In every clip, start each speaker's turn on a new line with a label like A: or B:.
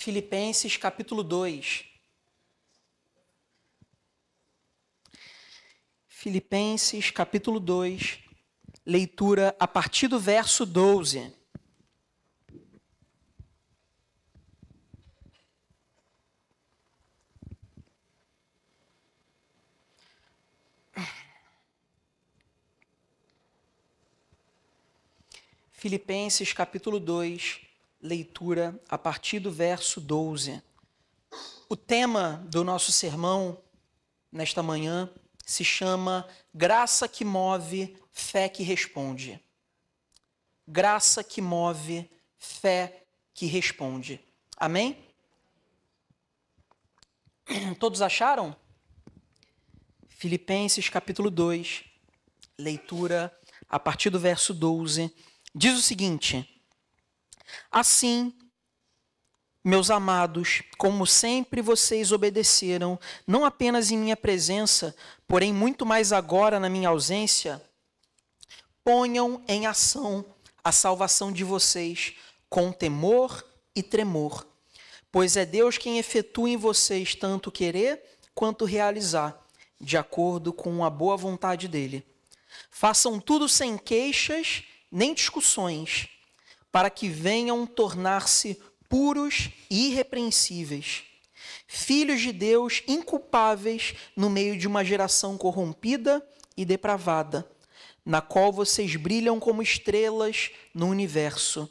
A: Filipenses capítulo 2. Filipenses capítulo 2, leitura a partir do verso 12. Filipenses capítulo 2, leitura a partir do verso 12. O tema do nosso sermão nesta manhã se chama Graça que move, fé que responde. Graça que move, fé que responde. Amém? Todos acharam? Filipenses capítulo 2, leitura a partir do verso 12, diz o seguinte: assim, meus amados, como sempre vocês obedeceram, não apenas em minha presença, porém muito mais agora na minha ausência, ponham em ação a salvação de vocês com temor e tremor, pois é Deus quem efetua em vocês tanto querer quanto realizar, de acordo com a boa vontade dele. Façam tudo sem queixas nem discussões, para que venham tornar-se puros e irrepreensíveis, filhos de Deus inculpáveis no meio de uma geração corrompida e depravada, na qual vocês brilham como estrelas no universo,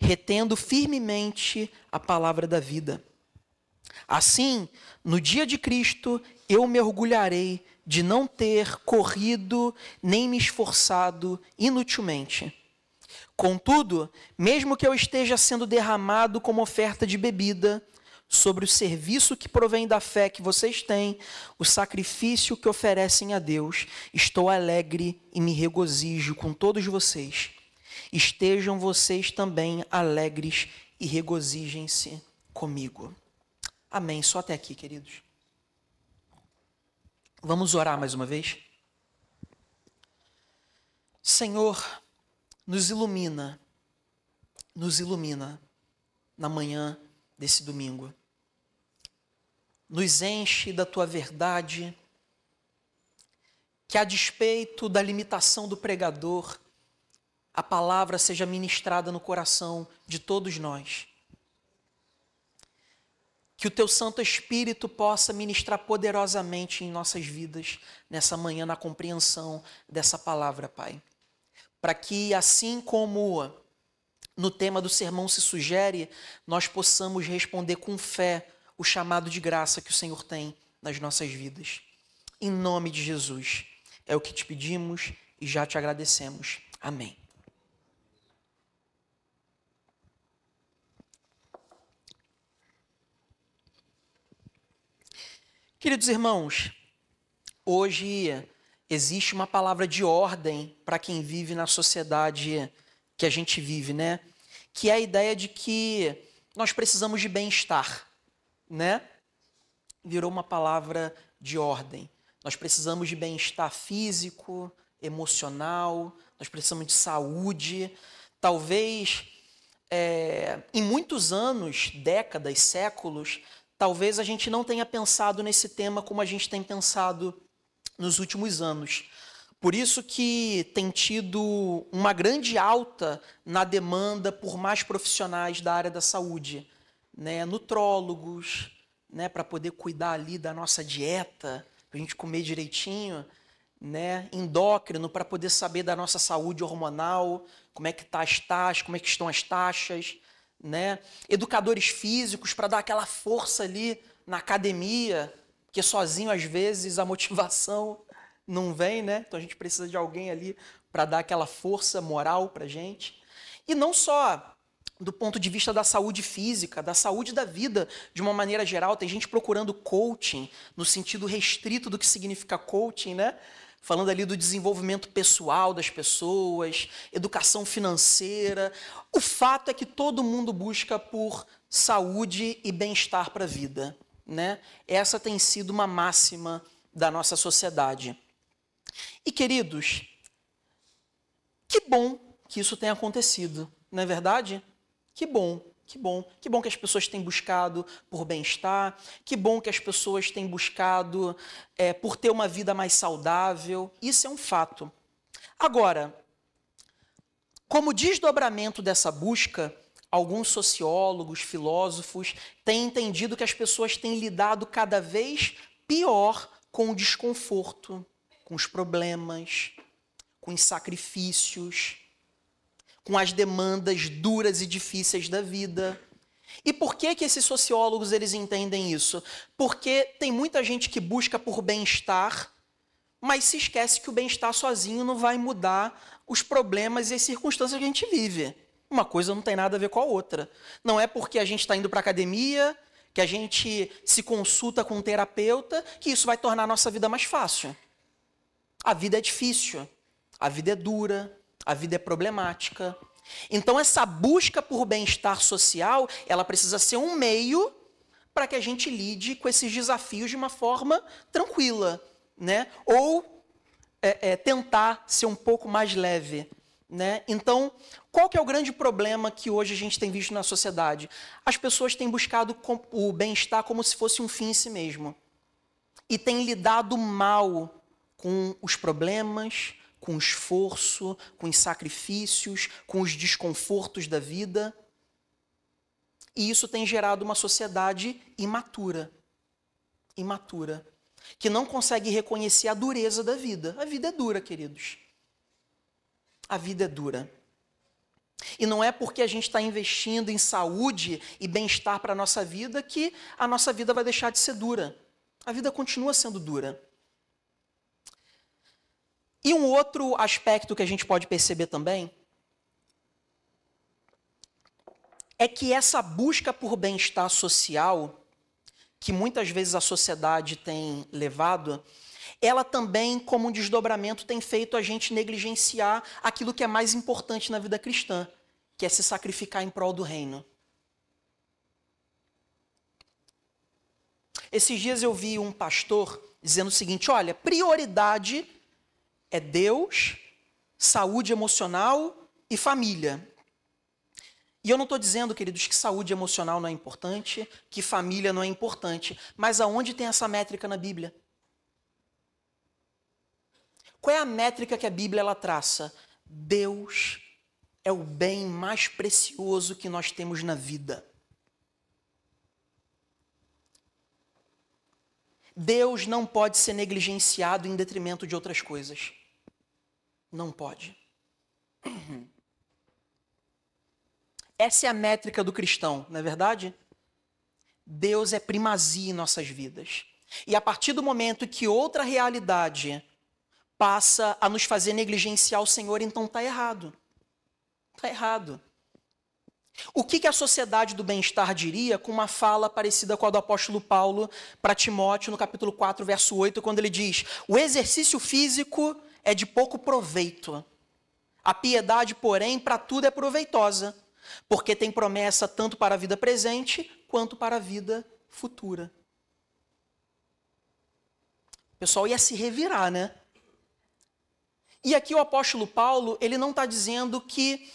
A: retendo firmemente a palavra da vida. Assim, no dia de Cristo, eu me orgulharei de não ter corrido nem me esforçado inutilmente. Contudo, mesmo que eu esteja sendo derramado como oferta de bebida, sobre o serviço que provém da fé que vocês têm, o sacrifício que oferecem a Deus, estou alegre e me regozijo com todos vocês. Estejam vocês também alegres e regozijem-se comigo. Amém. Só até aqui, queridos. Vamos orar mais uma vez? Senhor, nos ilumina na manhã desse domingo. Nos enche da tua verdade, que a despeito da limitação do pregador, a palavra seja ministrada no coração de todos nós. Que o teu Santo Espírito possa ministrar poderosamente em nossas vidas nessa manhã, na compreensão dessa palavra, Pai. Para que, assim como no tema do sermão se sugere, nós possamos responder com fé o chamado de graça que o Senhor tem nas nossas vidas. Em nome de Jesus, é o que te pedimos e já te agradecemos. Amém. Queridos irmãos, hoje existe uma palavra de ordem para quem vive na sociedade que a gente vive, né? Que é a ideia de que nós precisamos de bem-estar, né? Virou uma palavra de ordem. Nós precisamos de bem-estar físico, emocional, nós precisamos de saúde. Talvez, em muitos anos, décadas, séculos, talvez a gente não tenha pensado nesse tema como a gente tem pensado nos últimos anos. Por isso que tem tido uma grande alta na demanda por mais profissionais da área da saúde, né? Nutrólogos, né? Para poder cuidar ali da nossa dieta, para a gente comer direitinho, né? Endócrino, para poder saber da nossa saúde hormonal, como é que tá as taxas, como é que estão as taxas, né? Educadores físicos para dar aquela força ali na academia, porque sozinho às vezes a motivação não vem, né? Então a gente precisa de alguém ali para dar aquela força moral para a gente. E não só do ponto de vista da saúde física, da saúde da vida de uma maneira geral. Tem gente procurando coaching no sentido restrito do que significa coaching, né? Falando ali do desenvolvimento pessoal das pessoas, educação financeira. O fato é que todo mundo busca por saúde e bem-estar para a vida, né? Essa tem sido uma máxima da nossa sociedade. E, queridos, que bom que isso tenha acontecido, não é verdade? Que bom Que bom. Que bom que as pessoas têm buscado por bem-estar. Que bom que as pessoas têm buscado por ter uma vida mais saudável. Isso é um fato. Agora, como desdobramento dessa busca, alguns sociólogos, filósofos têm entendido que as pessoas têm lidado cada vez pior com o desconforto, com os problemas, com os sacrifícios, com as demandas duras e difíceis da vida. E por que esses sociólogos eles entendem isso? Porque tem muita gente que busca por bem-estar, mas se esquece que o bem-estar sozinho não vai mudar os problemas e as circunstâncias que a gente vive. Uma coisa não tem nada a ver com a outra. Não é porque a gente está indo para a academia, que a gente se consulta com um terapeuta, que isso vai tornar a nossa vida mais fácil. A vida é difícil, a vida é dura, a vida é problemática. Então, essa busca por bem-estar social, ela precisa ser um meio para que a gente lide com esses desafios de uma forma tranquila, né? Ou tentar ser um pouco mais leve, né? Então, qual que é o grande problema que hoje a gente tem visto na sociedade? As pessoas têm buscado o bem-estar como se fosse um fim em si mesmo. E têm lidado mal com os problemas, com o esforço, com os sacrifícios, com os desconfortos da vida. E isso tem gerado uma sociedade imatura, que não consegue reconhecer a dureza da vida. A vida é dura, queridos. A vida é dura. E não é porque a gente está investindo em saúde e bem-estar para a nossa vida que a nossa vida vai deixar de ser dura. A vida continua sendo dura. E um outro aspecto que a gente pode perceber também é que essa busca por bem-estar social, que muitas vezes a sociedade tem levado, ela também, como um desdobramento, tem feito a gente negligenciar aquilo que é mais importante na vida cristã, que é se sacrificar em prol do reino. Esses dias eu vi um pastor dizendo o seguinte: olha, prioridade é Deus, saúde emocional e família. E eu não estou dizendo, queridos, que saúde emocional não é importante, que família não é importante, mas aonde tem essa métrica na Bíblia? Qual é a métrica que a Bíblia ela traça? Deus é o bem mais precioso que nós temos na vida. Deus não pode ser negligenciado em detrimento de outras coisas. Não pode. Essa é a métrica do cristão, não é verdade? Deus é primazia em nossas vidas. E a partir do momento que outra realidade passa a nos fazer negligenciar o Senhor, então está errado. Está errado. O que a sociedade do bem-estar diria com uma fala parecida com a do apóstolo Paulo para Timóteo, no capítulo 4, verso 8, quando ele diz: o exercício físico é de pouco proveito. A piedade, porém, para tudo é proveitosa, porque tem promessa tanto para a vida presente quanto para a vida futura. O pessoal ia se revirar, né? E aqui o apóstolo Paulo, ele não está dizendo que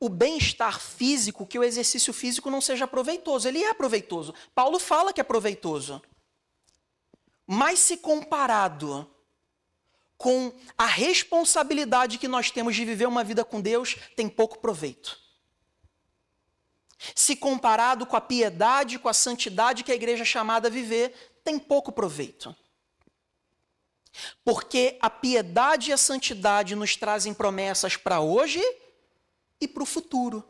A: o bem-estar físico, que o exercício físico não seja proveitoso. Ele é proveitoso. Paulo fala que é proveitoso. Mas se comparado com a responsabilidade que nós temos de viver uma vida com Deus, tem pouco proveito. Se comparado com a piedade, com a santidade que a igreja é chamada a viver, tem pouco proveito. Porque a piedade e a santidade nos trazem promessas para hoje e para o futuro.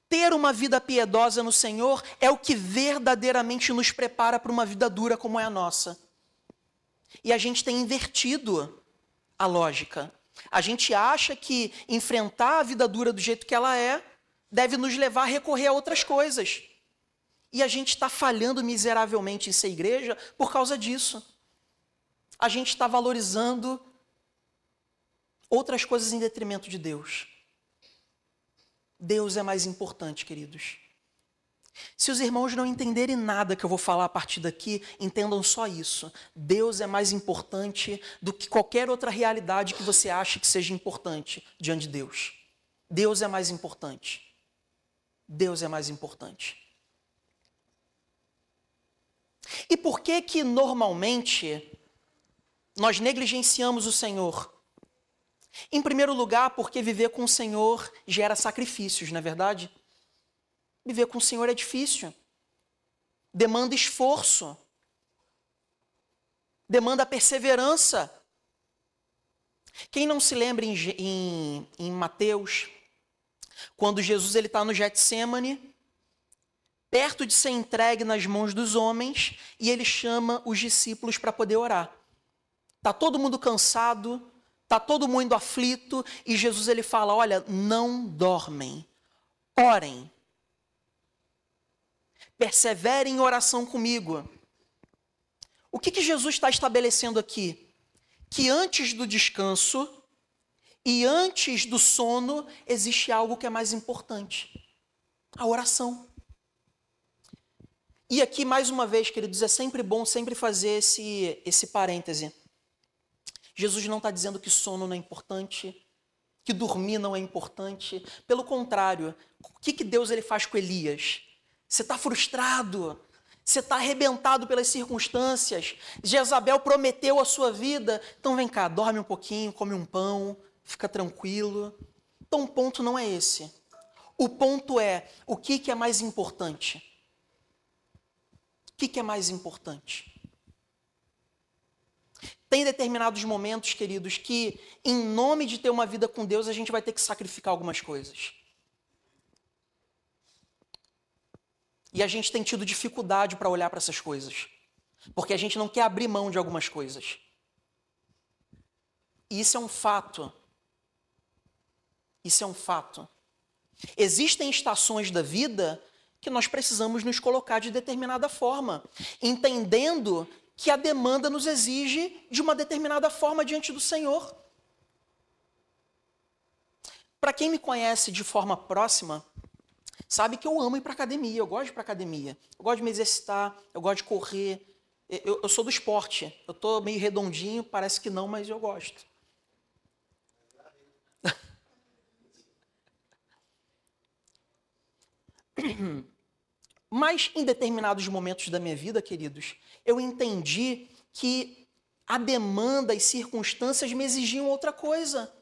A: Ter uma vida piedosa no Senhor é o que verdadeiramente nos prepara para uma vida dura como é a nossa. E a gente tem invertido a lógica. A gente acha que enfrentar a vida dura do jeito que ela é deve nos levar a recorrer a outras coisas. E a gente está falhando miseravelmente em ser igreja por causa disso. A gente está valorizando outras coisas em detrimento de Deus. Deus é mais importante, queridos. Se os irmãos não entenderem nada que eu vou falar a partir daqui, entendam só isso. Deus é mais importante do que qualquer outra realidade que você ache que seja importante diante de Deus. Deus é mais importante. Deus é mais importante. E por que que normalmente nós negligenciamos o Senhor? Em primeiro lugar, porque viver com o Senhor gera sacrifícios, não é verdade? Viver com o Senhor é difícil. Demanda esforço. Demanda perseverança. Quem não se lembra em Mateus, quando Jesus está no Getsêmani, perto de ser entregue nas mãos dos homens, e ele chama os discípulos para poder orar. Está todo mundo cansado, está todo mundo aflito, e Jesus ele fala, olha, não dormem, orem. Perseverem em oração comigo. O que Jesus está estabelecendo aqui? Que antes do descanso e antes do sono existe algo que é mais importante. A oração. E aqui, mais uma vez, queridos, é sempre bom sempre fazer esse parêntese. Jesus não está dizendo que sono não é importante, que dormir não é importante. Pelo contrário, o que Deus ele faz com Elias? Você está frustrado, você está arrebentado pelas circunstâncias, Jezabel prometeu a sua vida, então vem cá, dorme um pouquinho, come um pão, fica tranquilo. Então o ponto não é esse. O ponto é, o que é mais importante? O que é mais importante? Tem determinados momentos, queridos, que em nome de ter uma vida com Deus, a gente vai ter que sacrificar algumas coisas. E a gente tem tido dificuldade para olhar para essas coisas. Porque a gente não quer abrir mão de algumas coisas. E isso é um fato. Isso é um fato. Existem estações da vida que nós precisamos nos colocar de determinada forma, entendendo que a demanda nos exige de uma determinada forma diante do Senhor. Para quem me conhece de forma próxima, sabe que eu amo ir para academia, eu gosto de ir para academia, eu gosto de me exercitar, eu gosto de correr, eu sou do esporte, eu estou meio redondinho, parece que não, mas eu gosto. Mas em determinados momentos da minha vida, queridos, eu entendi que a demanda e circunstâncias me exigiam outra coisa.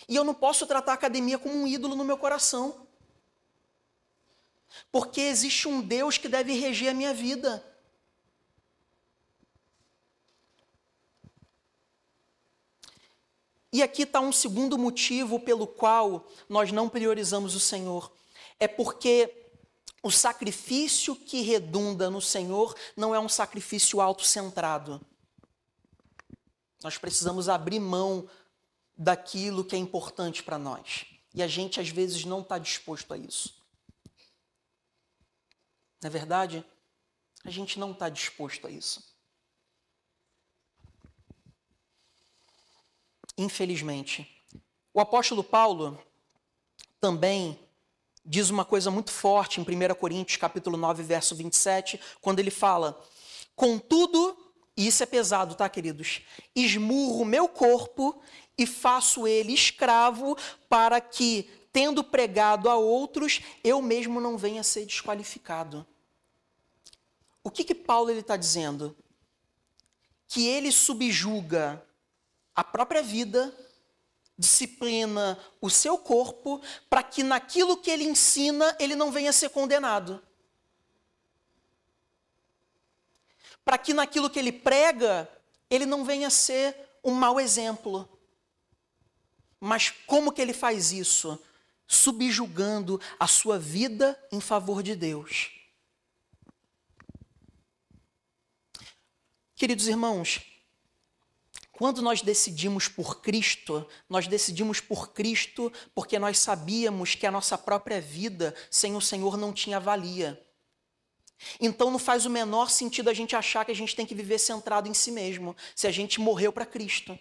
A: E eu não posso tratar a academia como um ídolo no meu coração. Porque existe um Deus que deve reger a minha vida. E aqui está um segundo motivo pelo qual nós não priorizamos o Senhor. É porque o sacrifício que redunda no Senhor não é um sacrifício autocentrado. Nós precisamos abrir mão daquilo que é importante para nós. E a gente, às vezes, não está disposto a isso. Não é verdade? A gente não está disposto a isso. Infelizmente. O apóstolo Paulo também diz uma coisa muito forte em 1 Coríntios, capítulo 9, verso 27, quando ele fala, contudo, e isso é pesado, tá, queridos? Esmurro o meu corpo e faço ele escravo para que, tendo pregado a outros, eu mesmo não venha a ser desqualificado. O que Paulo está dizendo? Que ele subjuga a própria vida, disciplina o seu corpo, para que naquilo que ele ensina, ele não venha a ser condenado. Para que naquilo que ele prega, ele não venha a ser um mau exemplo. Mas como que ele faz isso? Subjugando a sua vida em favor de Deus. Queridos irmãos, quando nós decidimos por Cristo porque nós sabíamos que a nossa própria vida sem o Senhor não tinha valia. Então não faz o menor sentido a gente achar que a gente tem que viver centrado em si mesmo, se a gente morreu para Cristo.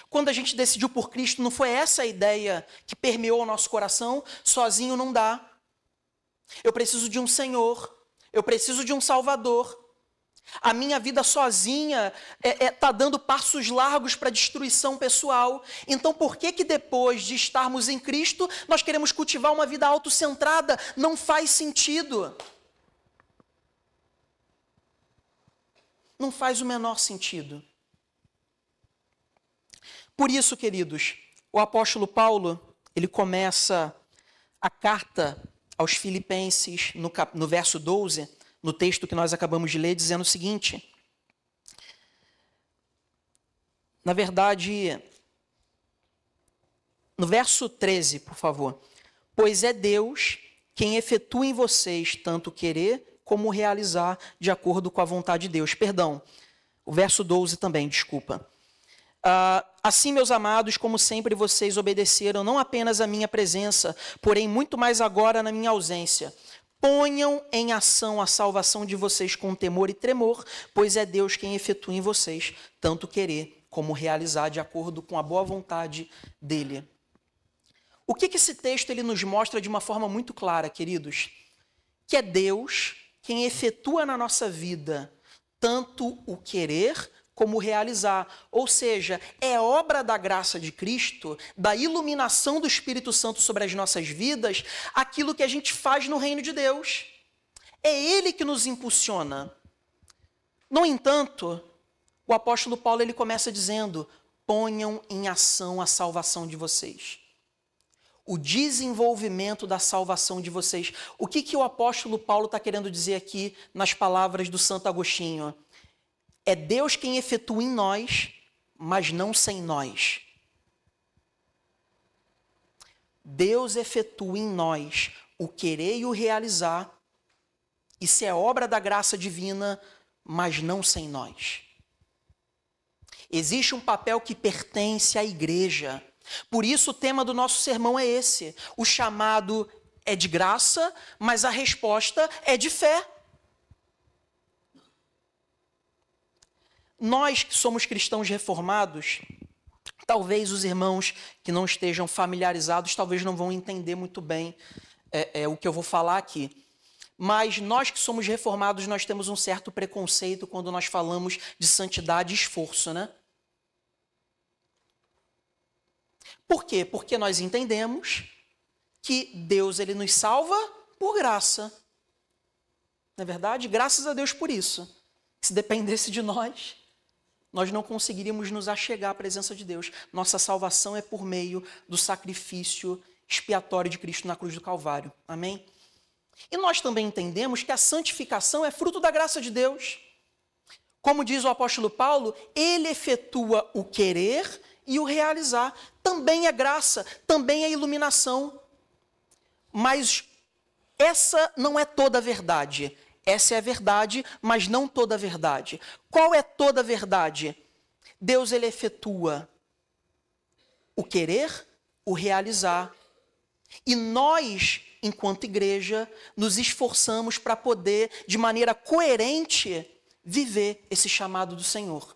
A: Quando a gente decidiu por Cristo, não foi essa a ideia que permeou o nosso coração? Sozinho não dá. Eu preciso de um Senhor. Eu preciso de um Salvador. A minha vida sozinha está dando passos largos para a destruição pessoal. Então, por que depois de estarmos em Cristo, nós queremos cultivar uma vida autocentrada? Não faz sentido. Não faz o menor sentido. Por isso, queridos, o apóstolo Paulo, ele começa a carta aos Filipenses, no verso 12, no texto que nós acabamos de ler, dizendo o seguinte. Na verdade, no verso 13, por favor. Pois é Deus quem efetua em vocês tanto querer como realizar de acordo com a vontade de Deus. Perdão, o verso 12 também, desculpa. Assim, meus amados, como sempre vocês obedeceram, não apenas à minha presença, porém muito mais agora na minha ausência. Ponham em ação a salvação de vocês com temor e tremor, pois é Deus quem efetua em vocês tanto querer como realizar de acordo com a boa vontade dele. O que esse texto ele nos mostra de uma forma muito clara, queridos? Que é Deus quem efetua na nossa vida tanto o querer como realizar. Ou seja, é obra da graça de Cristo, da iluminação do Espírito Santo sobre as nossas vidas, aquilo que a gente faz no reino de Deus. É Ele que nos impulsiona. No entanto, o apóstolo Paulo ele começa dizendo, ponham em ação a salvação de vocês. O desenvolvimento da salvação de vocês. O que o apóstolo Paulo está querendo dizer aqui nas palavras do Santo Agostinho? É Deus quem efetua em nós, mas não sem nós. Deus efetua em nós o querer e o realizar. Isso é obra da graça divina, mas não sem nós. Existe um papel que pertence à igreja. Por isso o tema do nosso sermão é esse. O chamado é de graça, mas a resposta é de fé. Nós que somos cristãos reformados, talvez os irmãos que não estejam familiarizados, talvez não vão entender muito bem o que eu vou falar aqui. Mas nós que somos reformados, nós temos um certo preconceito quando nós falamos de santidade e esforço, né? Por quê? Porque nós entendemos que Deus ele nos salva por graça. Não é verdade? Graças a Deus por isso. Se dependesse de nós não conseguiríamos nos achegar à presença de Deus. Nossa salvação é por meio do sacrifício expiatório de Cristo na cruz do Calvário. Amém? E nós também entendemos que a santificação é fruto da graça de Deus. Como diz o apóstolo Paulo, ele efetua o querer e o realizar. Também é graça, também é iluminação. Mas essa não é toda a verdade. Essa é a verdade, mas não toda a verdade. Qual é toda a verdade? Deus ele efetua o querer, o realizar. E nós, enquanto igreja, nos esforçamos para poder, de maneira coerente, viver esse chamado do Senhor.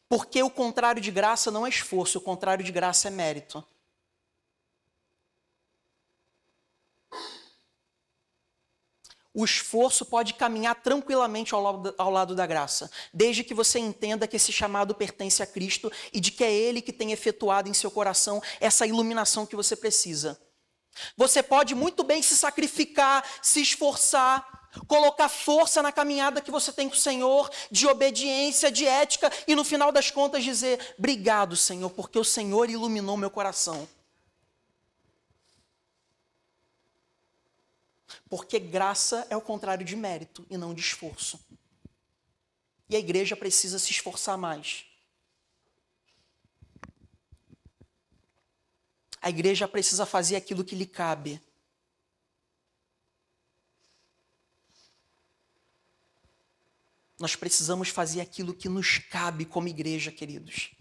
A: Porque o contrário de graça não é esforço, o contrário de graça é mérito. O esforço pode caminhar tranquilamente ao lado da graça, desde que você entenda que esse chamado pertence a Cristo e de que é Ele que tem efetuado em seu coração essa iluminação que você precisa. Você pode muito bem se sacrificar, se esforçar, colocar força na caminhada que você tem com o Senhor, de obediência, de ética, e no final das contas dizer, obrigado, Senhor, porque o Senhor iluminou meu coração. Porque graça é o contrário de mérito e não de esforço. E a igreja precisa se esforçar mais. A igreja precisa fazer aquilo que lhe cabe. Nós precisamos fazer aquilo que nos cabe como igreja, queridos.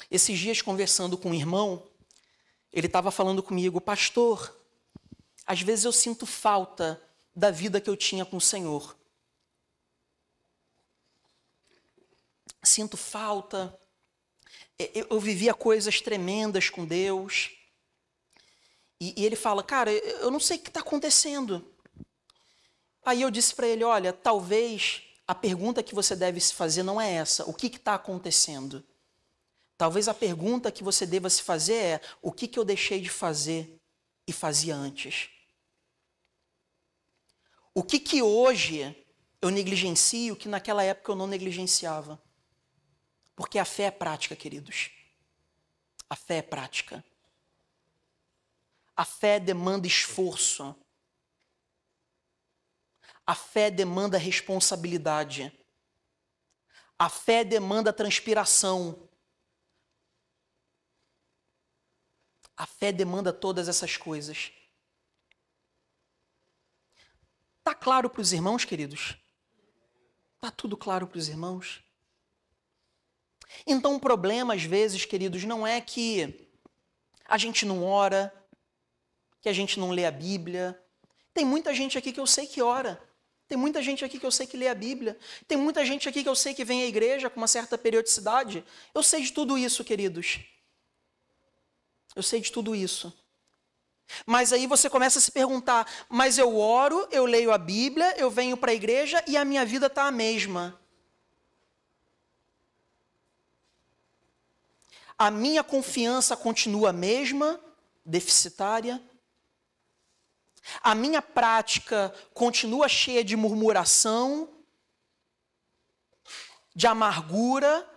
A: Esses dias, conversando com um irmão, ele estava falando comigo, pastor, às vezes eu sinto falta da vida que eu tinha com o Senhor. Sinto falta. Eu vivia coisas tremendas com Deus. E ele fala, cara, eu não sei o que está acontecendo. Aí eu disse para ele, olha, talvez a pergunta que você deve se fazer não é essa, o que está acontecendo? Talvez a pergunta que você deva se fazer é, o que eu deixei de fazer e fazia antes? O que hoje eu negligencio que naquela época eu não negligenciava? Porque a fé é prática, queridos. A fé é prática. A fé demanda esforço. A fé demanda responsabilidade. A fé demanda transpiração. A fé demanda todas essas coisas. Tá claro para os irmãos, queridos? Tá tudo claro para os irmãos? Então o problema, às vezes, queridos, não é que a gente não ora, que a gente não lê a Bíblia. Tem muita gente aqui que eu sei que ora. Tem muita gente aqui que eu sei que lê a Bíblia. Tem muita gente aqui que eu sei que vem à igreja com uma certa periodicidade. Eu sei de tudo isso, queridos. Eu sei de tudo isso. Mas aí você começa a se perguntar, mas eu oro, eu leio a Bíblia, eu venho para a igreja e a minha vida está a mesma. A minha confiança continua a mesma, deficitária. A minha prática continua cheia de murmuração, de amargura.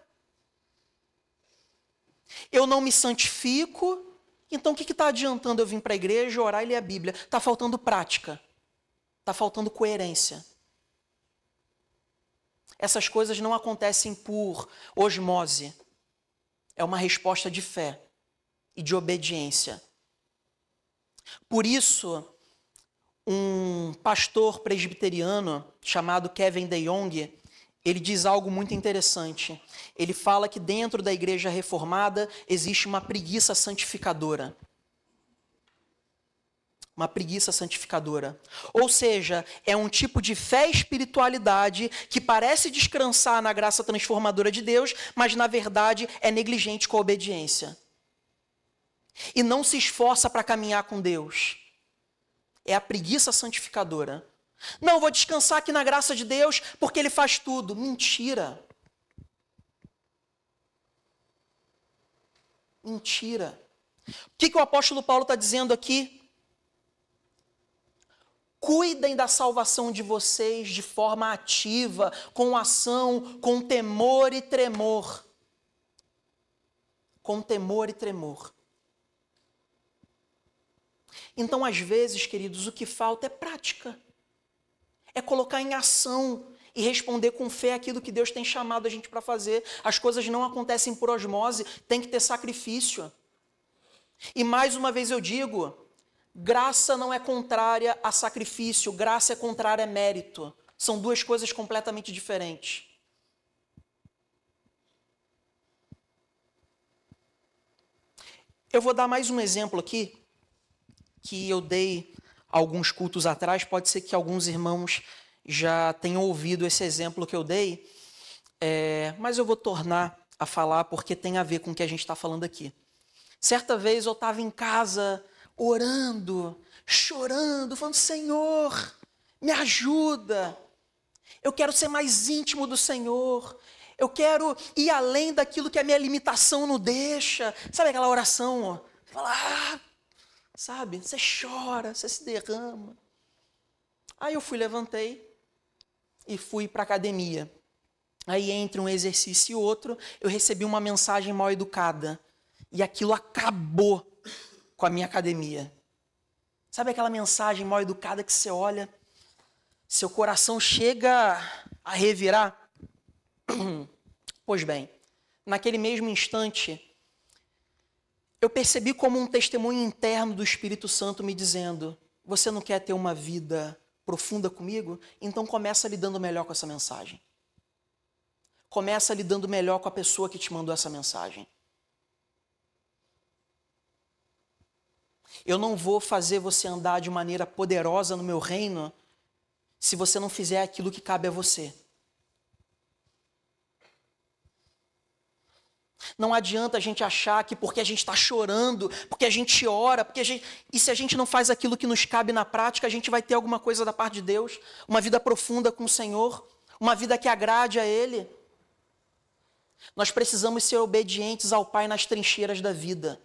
A: Eu não me santifico. Então o que está adiantando eu vir para a igreja, orar e ler a Bíblia? Está faltando prática. Está faltando coerência. Essas coisas não acontecem por osmose. É uma resposta de fé e de obediência. Por isso, um pastor presbiteriano chamado Kevin DeYoung, ele diz algo muito interessante. Ele fala que dentro da igreja reformada existe uma preguiça santificadora. Uma preguiça santificadora. Ou seja, é um tipo de fé e espiritualidade que parece descansar na graça transformadora de Deus, mas na verdade é negligente com a obediência. E não se esforça para caminhar com Deus. É a preguiça santificadora. Não, vou descansar aqui na graça de Deus porque Ele faz tudo. Mentira. Mentira. O que o apóstolo Paulo está dizendo aqui? Cuidem da salvação de vocês de forma ativa, com ação, com temor e tremor. Com temor e tremor. Então, às vezes, queridos, o que falta é prática. É colocar em ação e responder com fé aquilo que Deus tem chamado a gente para fazer. As coisas não acontecem por osmose, tem que ter sacrifício. E mais uma vez eu digo, graça não é contrária a sacrifício, graça é contrária a mérito. São duas coisas completamente diferentes. Eu vou dar mais um exemplo aqui, que eu dei alguns cultos atrás, pode ser que alguns irmãos já tenham ouvido esse exemplo que eu dei, mas eu vou tornar a falar porque tem a ver com o que a gente está falando aqui. Certa vez eu estava em casa orando, chorando, falando, Senhor, me ajuda, eu quero ser mais íntimo do Senhor, eu quero ir além daquilo que a minha limitação não deixa. Sabe aquela oração? Ó? Você fala, sabe? Você chora, você se derrama. Aí eu levantei e fui para a academia. Aí entre um exercício e outro, eu recebi uma mensagem mal educada. E aquilo acabou com a minha academia. Sabe aquela mensagem mal educada que você olha, seu coração chega a revirar? Pois bem, naquele mesmo instante, eu percebi como um testemunho interno do Espírito Santo me dizendo, você não quer ter uma vida profunda comigo? Então começa lidando melhor com essa mensagem. Começa lidando melhor com a pessoa que te mandou essa mensagem. Eu não vou fazer você andar de maneira poderosa no meu reino se você não fizer aquilo que cabe a você. Não adianta a gente achar que porque a gente está chorando, porque a gente ora, e se a gente não faz aquilo que nos cabe na prática, a gente vai ter alguma coisa da parte de Deus, uma vida profunda com o Senhor, uma vida que agrade a Ele. Nós precisamos ser obedientes ao Pai nas trincheiras da vida.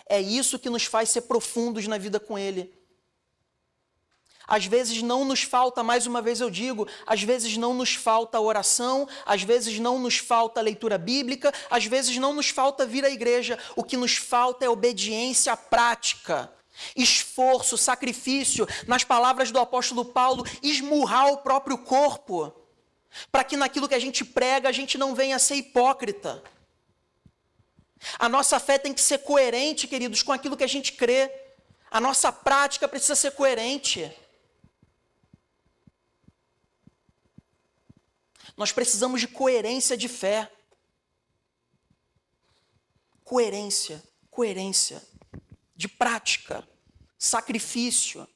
A: É isso que nos faz ser profundos na vida com Ele. Às vezes não nos falta, mais uma vez eu digo, às vezes não nos falta oração, às vezes não nos falta leitura bíblica, às vezes não nos falta vir à igreja. O que nos falta é obediência prática, esforço, sacrifício, nas palavras do apóstolo Paulo, esmurrar o próprio corpo, para que naquilo que a gente prega a gente não venha a ser hipócrita. A nossa fé tem que ser coerente, queridos, com aquilo que a gente crê. A nossa prática precisa ser coerente. Nós precisamos de coerência de fé. Coerência de prática, sacrifício.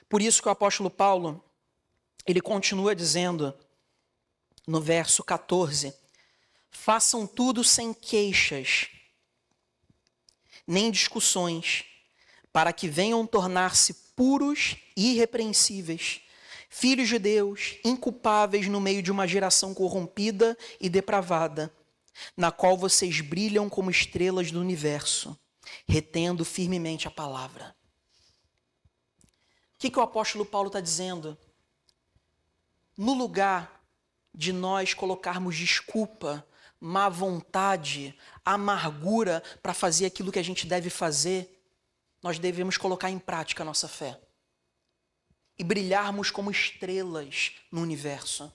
A: Por isso que o apóstolo Paulo, ele continua dizendo no verso 14: façam tudo sem queixas, nem discussões, para que venham tornar-se puros e irrepreensíveis, filhos de Deus, inculpáveis no meio de uma geração corrompida e depravada, na qual vocês brilham como estrelas do universo, retendo firmemente a palavra. O que o apóstolo Paulo está dizendo? No lugar de nós colocarmos desculpa, má vontade, amargura para fazer aquilo que a gente deve fazer, nós devemos colocar em prática a nossa fé e brilharmos como estrelas no universo.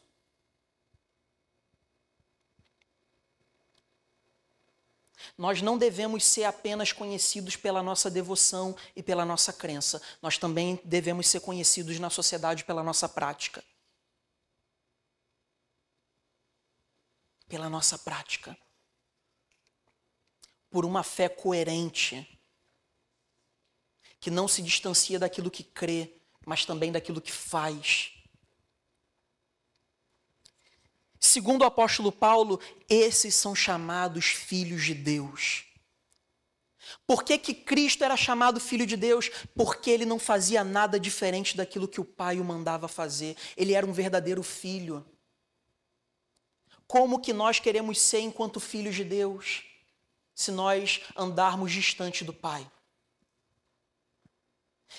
A: Nós não devemos ser apenas conhecidos pela nossa devoção e pela nossa crença, nós também devemos ser conhecidos na sociedade pela nossa prática. Pela nossa prática, por uma fé coerente, que não se distancia daquilo que crê, mas também daquilo que faz. Segundo o apóstolo Paulo, esses são chamados filhos de Deus. Por que Cristo era chamado filho de Deus? Porque ele não fazia nada diferente daquilo que o Pai o mandava fazer. Ele era um verdadeiro filho. Como que nós queremos ser enquanto filhos de Deus, se nós andarmos distante do Pai?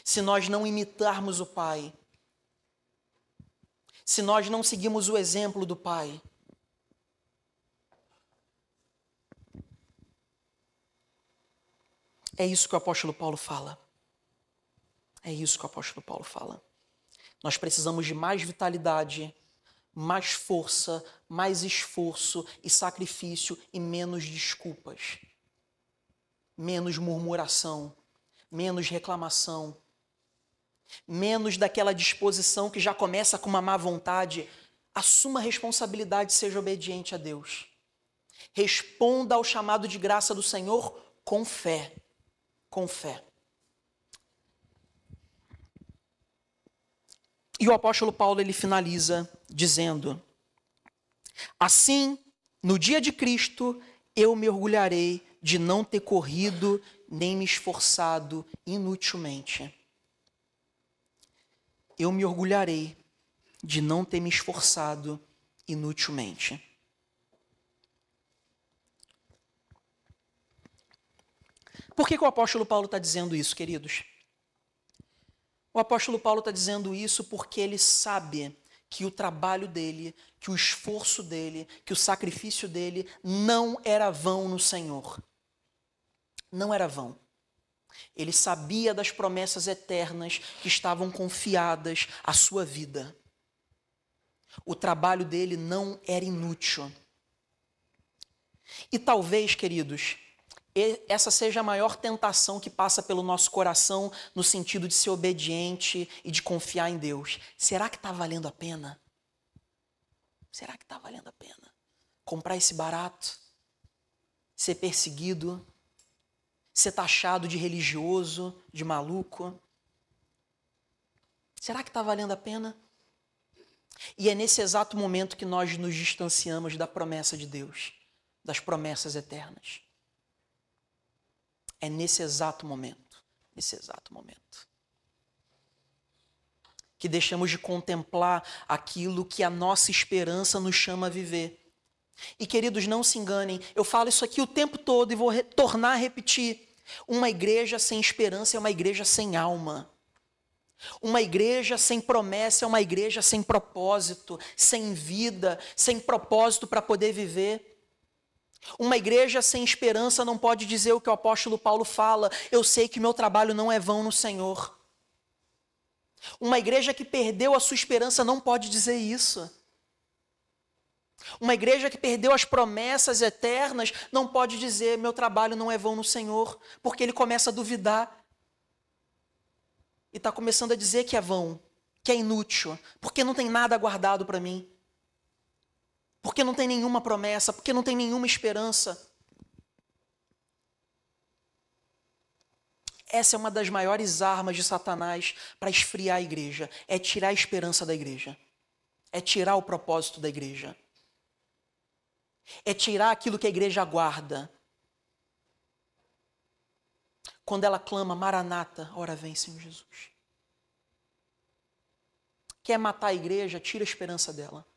A: Se nós não imitarmos o Pai? Se nós não seguimos o exemplo do Pai? É isso que o apóstolo Paulo fala. É isso que o apóstolo Paulo fala. Nós precisamos de mais vitalidade, mais força, mais esforço e sacrifício e menos desculpas. Menos murmuração, menos reclamação, menos daquela disposição que já começa com uma má vontade. Assuma a responsabilidade e seja obediente a Deus. Responda ao chamado de graça do Senhor com fé. Com fé. E o apóstolo Paulo, ele finaliza dizendo: assim, no dia de Cristo, eu me orgulharei de não ter corrido nem me esforçado inutilmente. Eu me orgulharei de não ter me esforçado inutilmente. Por que o apóstolo Paulo está dizendo isso, queridos? O apóstolo Paulo está dizendo isso porque ele sabe que o trabalho dele, que o esforço dele, que o sacrifício dele não era vão no Senhor. Não era vão. Ele sabia das promessas eternas que estavam confiadas à sua vida. O trabalho dele não era inútil. E talvez, queridos, essa seja a maior tentação que passa pelo nosso coração no sentido de ser obediente e de confiar em Deus. Será que está valendo a pena? Será que está valendo a pena? Comprar esse barato? Ser perseguido? Ser taxado de religioso, de maluco? Será que está valendo a pena? E é nesse exato momento que nós nos distanciamos da promessa de Deus, das promessas eternas. É nesse exato momento, que deixamos de contemplar aquilo que a nossa esperança nos chama a viver. E queridos, não se enganem, eu falo isso aqui o tempo todo e vou tornar a repetir. Uma igreja sem esperança é uma igreja sem alma. Uma igreja sem promessa é uma igreja sem propósito, sem vida, sem propósito para poder viver. Uma igreja sem esperança não pode dizer o que o apóstolo Paulo fala: eu sei que meu trabalho não é vão no Senhor. Uma igreja que perdeu a sua esperança não pode dizer isso. Uma igreja que perdeu as promessas eternas não pode dizer: meu trabalho não é vão no Senhor, porque ele começa a duvidar. E está começando a dizer que é vão, que é inútil, porque não tem nada guardado para mim. Porque não tem nenhuma promessa, porque não tem nenhuma esperança. Essa é uma das maiores armas de Satanás para esfriar a igreja. É tirar a esperança da igreja. É tirar o propósito da igreja. É tirar aquilo que a igreja aguarda. Quando ela clama: Maranata, ora vem, Senhor Jesus. Quer matar a igreja? Tira a esperança dela.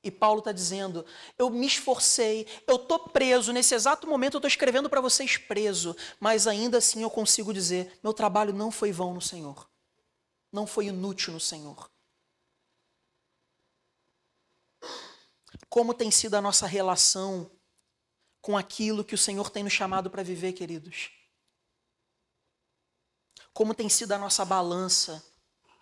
A: E Paulo está dizendo: eu me esforcei, eu estou preso, nesse exato momento eu estou escrevendo para vocês preso, mas ainda assim eu consigo dizer: meu trabalho não foi vão no Senhor, não foi inútil no Senhor. Como tem sido a nossa relação com aquilo que o Senhor tem nos chamado para viver, queridos? Como tem sido a nossa balança?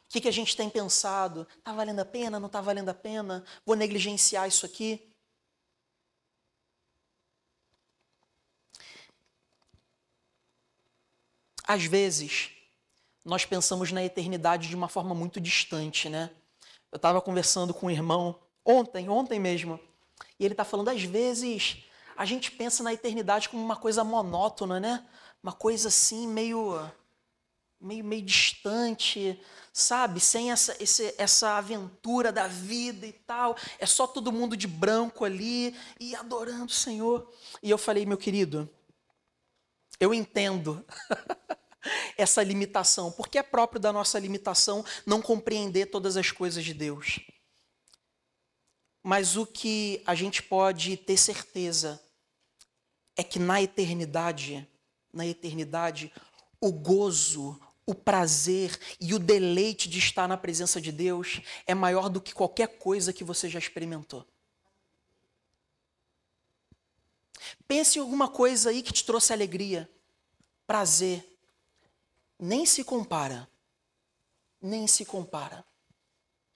A: O que a gente tem pensado? Está valendo a pena? Não está valendo a pena? Vou negligenciar isso aqui? Às vezes, nós pensamos na eternidade de uma forma muito distante, né? Eu estava conversando com um irmão ontem mesmo, e ele está falando: às vezes a gente pensa na eternidade como uma coisa monótona, né? Uma coisa assim meio distante, sabe? Sem essa aventura da vida e tal. É só todo mundo de branco ali e adorando o Senhor. E eu falei: meu querido, eu entendo essa limitação, porque é próprio da nossa limitação não compreender todas as coisas de Deus. Mas o que a gente pode ter certeza é que na eternidade, o gozo, o prazer e o deleite de estar na presença de Deus é maior do que qualquer coisa que você já experimentou. Pense em alguma coisa aí que te trouxe alegria, prazer. Nem se compara.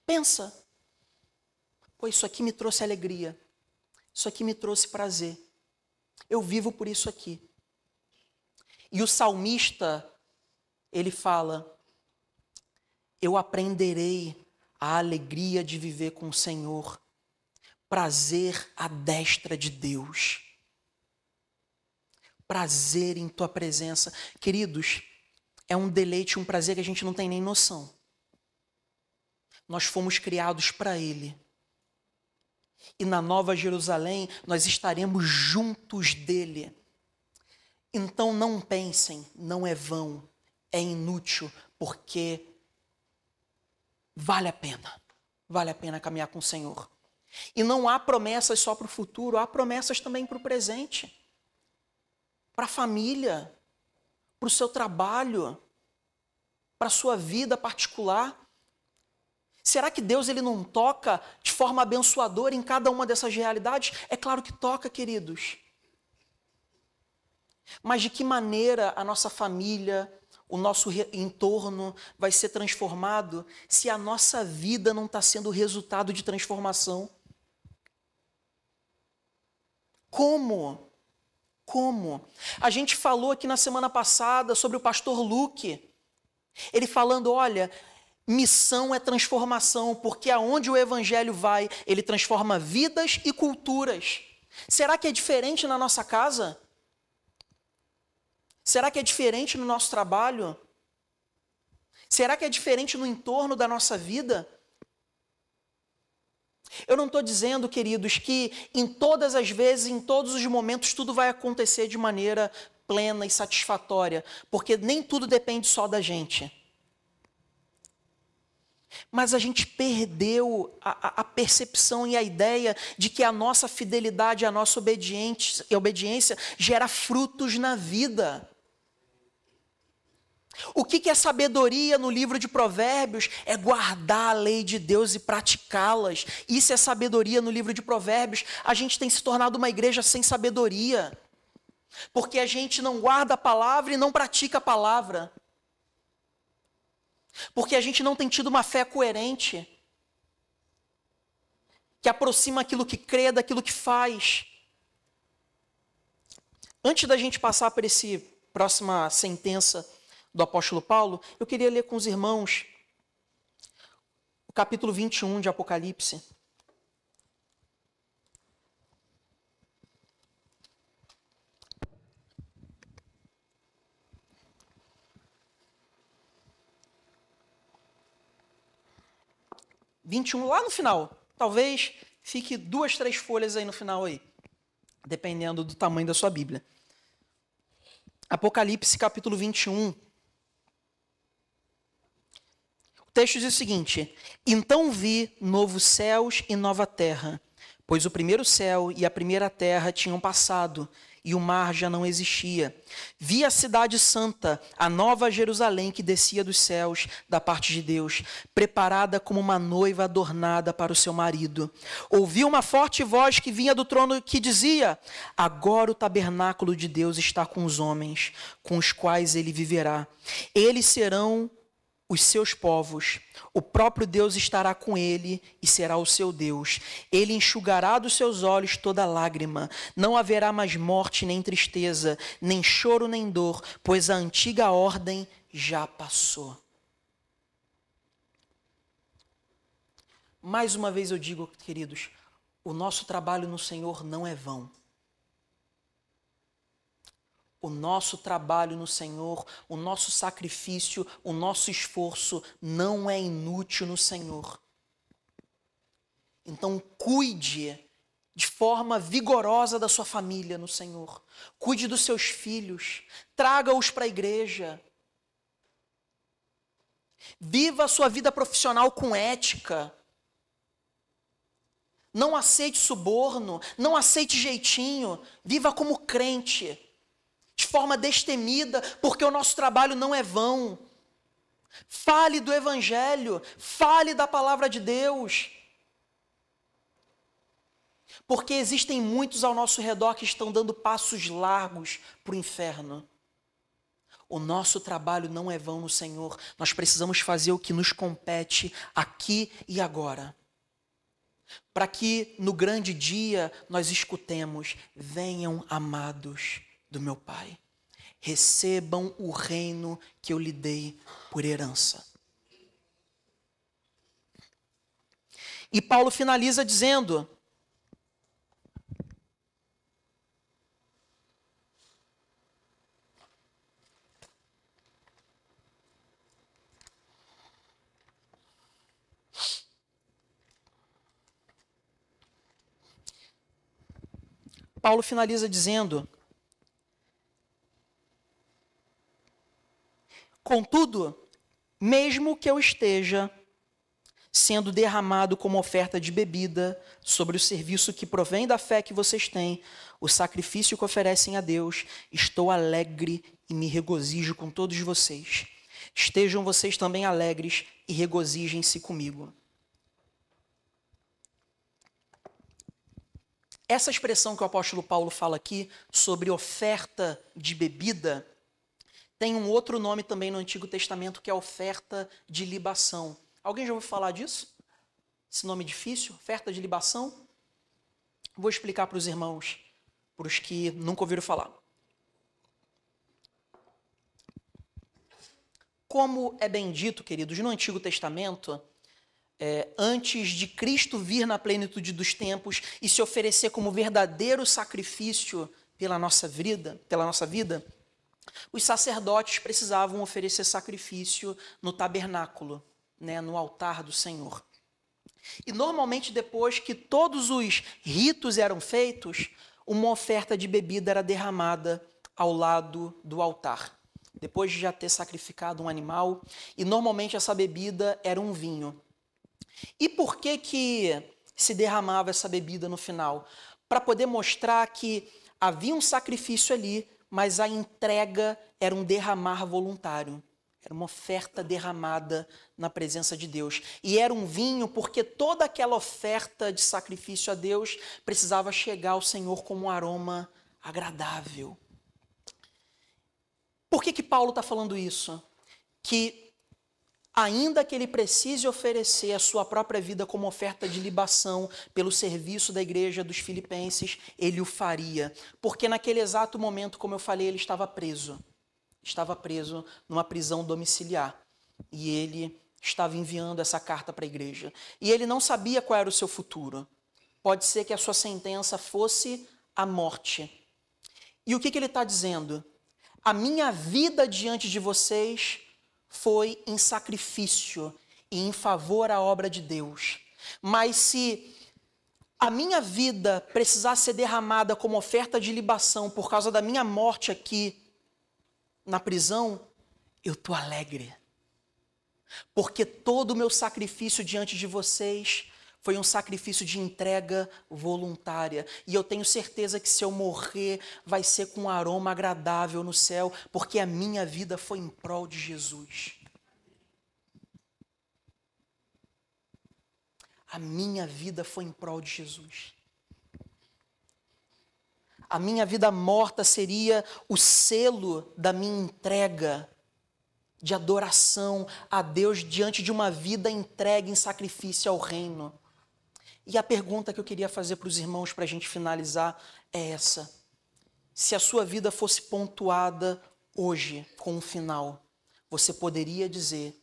A: Pensa: pô, isso aqui me trouxe alegria, isso aqui me trouxe prazer. Eu vivo por isso aqui. E o salmista, ele fala: eu aprenderei a alegria de viver com o Senhor, prazer à destra de Deus. Prazer em tua presença. Queridos, é um deleite, um prazer que a gente não tem nem noção. Nós fomos criados para Ele. E na Nova Jerusalém, nós estaremos juntos dEle. Então não pensem, não é vão, é inútil, porque vale a pena caminhar com o Senhor. E não há promessas só para o futuro, há promessas também para o presente, para a família, para o seu trabalho, para a sua vida particular. Será que Deus ele não toca de forma abençoadora em cada uma dessas realidades? É claro que toca, queridos. Mas de que maneira a nossa família, o nosso entorno vai ser transformado se a nossa vida não está sendo resultado de transformação? Como? A gente falou aqui na semana passada sobre o pastor Luke. Ele falando: olha, missão é transformação, porque aonde o evangelho vai, ele transforma vidas e culturas. Será que é diferente na nossa casa? Será que é diferente no nosso trabalho? Será que é diferente no entorno da nossa vida? Eu não estou dizendo, queridos, que em todas as vezes, em todos os momentos, tudo vai acontecer de maneira plena e satisfatória, porque nem tudo depende só da gente. Mas a gente perdeu a percepção e a ideia de que a nossa fidelidade, a nossa obediência gera frutos na vida. O que é sabedoria no livro de Provérbios? É guardar a lei de Deus e praticá-las. Isso é sabedoria no livro de Provérbios. A gente tem se tornado uma igreja sem sabedoria, porque a gente não guarda a palavra e não pratica a palavra. Porque a gente não tem tido uma fé coerente, que aproxima aquilo que crê daquilo que faz. Antes da gente passar por essa próxima sentença do apóstolo Paulo, eu queria ler com os irmãos o capítulo 21 de Apocalipse. Lá no final. Talvez fique 2, 3 folhas aí no final aí, dependendo do tamanho da sua Bíblia. Apocalipse capítulo 21. O texto diz o seguinte: então vi novos céus e nova terra, pois o primeiro céu e a primeira terra tinham passado, e o mar já não existia. Vi a cidade santa, a nova Jerusalém que descia dos céus, da parte de Deus, preparada como uma noiva adornada para o seu marido. Ouvi uma forte voz que vinha do trono que dizia: agora o tabernáculo de Deus está com os homens, com os quais ele viverá. Eles serão os seus povos, o próprio Deus estará com ele e será o seu Deus. Ele enxugará dos seus olhos toda lágrima. Não haverá mais morte nem tristeza, nem choro nem dor, pois a antiga ordem já passou. Mais uma vez eu digo, queridos, o nosso trabalho no Senhor não é vão. O nosso trabalho no Senhor, o nosso sacrifício, o nosso esforço não é inútil no Senhor. Então, cuide de forma vigorosa da sua família no Senhor. Cuide dos seus filhos, traga-os para a igreja. Viva a sua vida profissional com ética. Não aceite suborno, não aceite jeitinho. Viva como crente, de forma destemida, porque o nosso trabalho não é vão. Fale do Evangelho, fale da palavra de Deus. Porque existem muitos ao nosso redor que estão dando passos largos para o inferno. O nosso trabalho não é vão no Senhor. Nós precisamos fazer o que nos compete aqui e agora. Para que no grande dia nós escutemos: venham, amados do meu Pai, recebam o reino que eu lhe dei por herança. E Paulo finaliza dizendo: contudo, mesmo que eu esteja sendo derramado como oferta de bebida sobre o serviço que provém da fé que vocês têm, o sacrifício que oferecem a Deus, estou alegre e me regozijo com todos vocês. Estejam vocês também alegres e regozijem-se comigo. Essa expressão que o apóstolo Paulo fala aqui sobre oferta de bebida tem um outro nome também no Antigo Testamento, que é oferta de libação. Alguém já ouviu falar disso? Esse nome difícil, oferta de libação? Vou explicar para os irmãos, para os que nunca ouviram falar. Como é bem dito, queridos, no Antigo Testamento, antes de Cristo vir na plenitude dos tempos e se oferecer como verdadeiro sacrifício pela nossa vida, Os sacerdotes precisavam oferecer sacrifício no tabernáculo, né, no altar do Senhor. E normalmente depois que todos os ritos eram feitos, uma oferta de bebida era derramada ao lado do altar. Depois de já ter sacrificado um animal, e normalmente essa bebida era um vinho. E por que se derramava essa bebida no final? Para poder mostrar que havia um sacrifício ali, mas a entrega era um derramar voluntário. Era uma oferta derramada na presença de Deus. E era um vinho porque toda aquela oferta de sacrifício a Deus precisava chegar ao Senhor como um aroma agradável. Por que Paulo está falando isso? Que ainda que ele precise oferecer a sua própria vida como oferta de libação pelo serviço da igreja dos Filipenses, ele o faria. Porque naquele exato momento, como eu falei, ele estava preso. Estava preso numa prisão domiciliar. E ele estava enviando essa carta para a igreja. E ele não sabia qual era o seu futuro. Pode ser que a sua sentença fosse a morte. E o que ele está dizendo? A minha vida diante de vocês foi em sacrifício e em favor à obra de Deus. Mas se a minha vida precisar ser derramada como oferta de libação por causa da minha morte aqui na prisão, eu estou alegre. Porque todo o meu sacrifício diante de vocês foi um sacrifício de entrega voluntária. E eu tenho certeza que se eu morrer, vai ser com um aroma agradável no céu, porque a minha vida foi em prol de Jesus. A minha vida foi em prol de Jesus. A minha vida morta seria o selo da minha entrega de adoração a Deus diante de uma vida entregue em sacrifício ao reino. E a pergunta que eu queria fazer para os irmãos para a gente finalizar é essa. Se a sua vida fosse pontuada hoje com um final, você poderia dizer: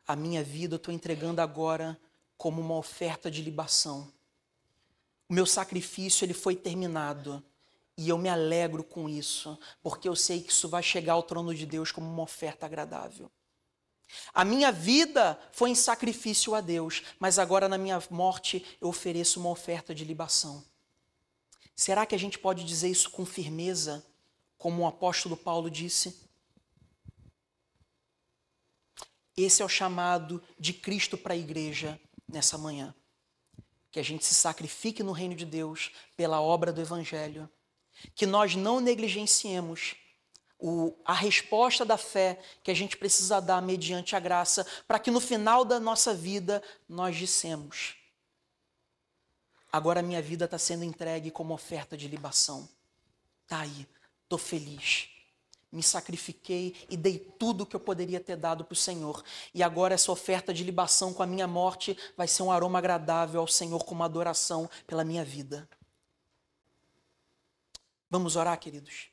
A: a minha vida eu estou entregando agora como uma oferta de libação. O meu sacrifício ele foi terminado. E eu me alegro com isso, porque eu sei que isso vai chegar ao trono de Deus como uma oferta agradável. A minha vida foi em sacrifício a Deus, mas agora na minha morte eu ofereço uma oferta de libação. Será que a gente pode dizer isso com firmeza, como o apóstolo Paulo disse? Esse é o chamado de Cristo para a igreja nessa manhã. Que a gente se sacrifique no reino de Deus pela obra do Evangelho. Que nós não negligenciemos a resposta da fé que a gente precisa dar mediante a graça, para que no final da nossa vida nós dissemos: agora a minha vida está sendo entregue como oferta de libação. Está aí, estou feliz. Me sacrifiquei e dei tudo o que eu poderia ter dado para o Senhor. E agora essa oferta de libação com a minha morte vai ser um aroma agradável ao Senhor como adoração pela minha vida. Vamos orar, queridos?